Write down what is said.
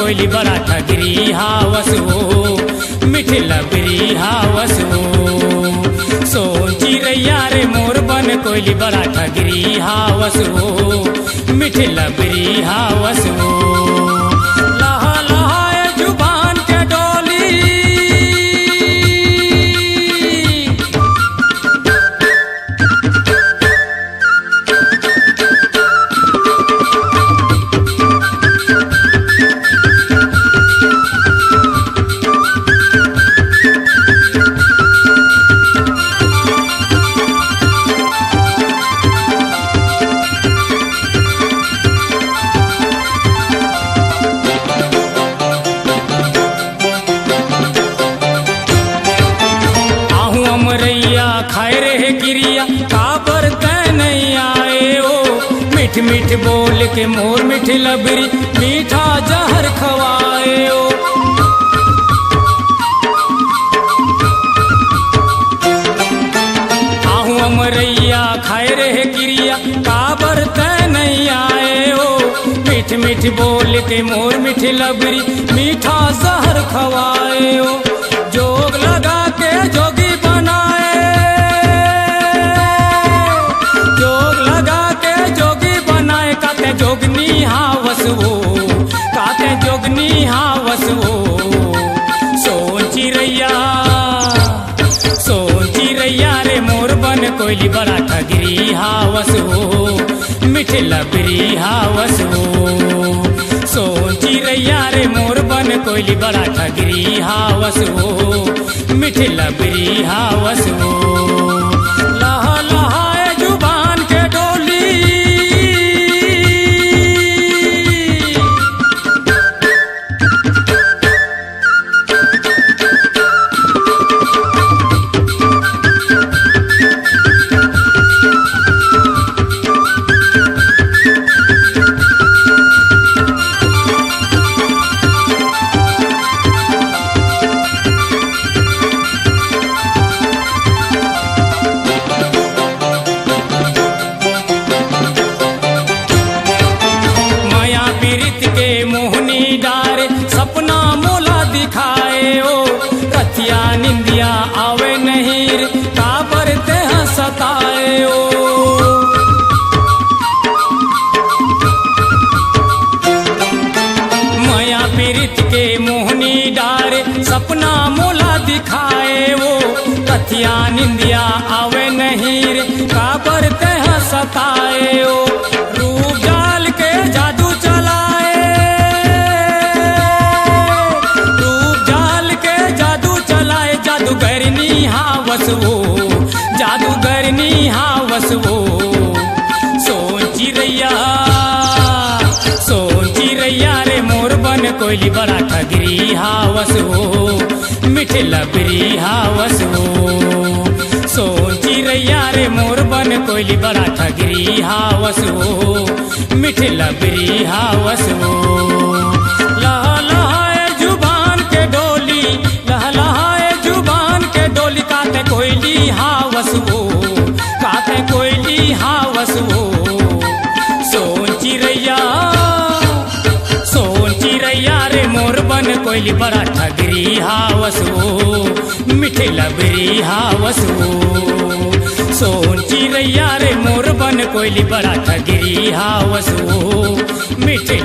कोयली बड़ा ठगरी हावस हो मिठी लबरी हावस हो। सोन चिरैया रे मोर बन कोयली बड़ा ठगरी हावस हो मिठी लबरी हावस हो। लहा लहाए जुबान के डोली खाए रहे गिरिया काबर तै नहीं आए ओ। मीठ मीठ बोल के मोर मीठी लबरी मीठा जहर खवाए ओ। आहू अमरैया खाए रहे गिरिया काबर तै नहीं आए ओ। मीठ मीठ बोल के मोर मीठी लबरी मीठा जहर खवाए ओ। जोग लगा के जोगी बनाए काते जोगनी हावस हो काते जोगनी हावस हो। सोन चिरैया रे मोर बन कोयली बड़ा ठगरी हावस हो मिठी लबरी हावस हो। सोन चिरैया रे मोर बन कोयली बड़ा ठगरी हावस हो मिठी लबरी हावस हो। लहा लहाए जुबान के डोली सपना मोला दिखाए ओ। रतिया निंदिया आवे नहीं रे काबर ते सताए ओ। माया पीरित के मोहनी डारे सपना मोला दिखाए ओ। रतिया निंदिया आवे नहीं रे काबर ते सताए ओ। रूप जाल के जादू चलाए जादूगरनी हावस हो जादूगरनी हावस हो। सोन चिरैया रे मोर बन कोयली बड़ा ठगरी हावस हो मिठी लबरी हावस हो। सोन चिरैया रे मोर बन कोयली बड़ा ठगरी हावस हो मिठी लबरी हावस हो। लहा लहाए जुबान के डोली लहा लहाए जुबान के डोली काते कोयली हावस हो काते कोयली हावस हो। सोन चिरैया रे मोर बन कोयली बड़ा ठगरी हावस हो मिठी लबरी हावस हो। सोन चिरैया रे मोर बन कोयली बड़ा ठगरी हावस हो मिठी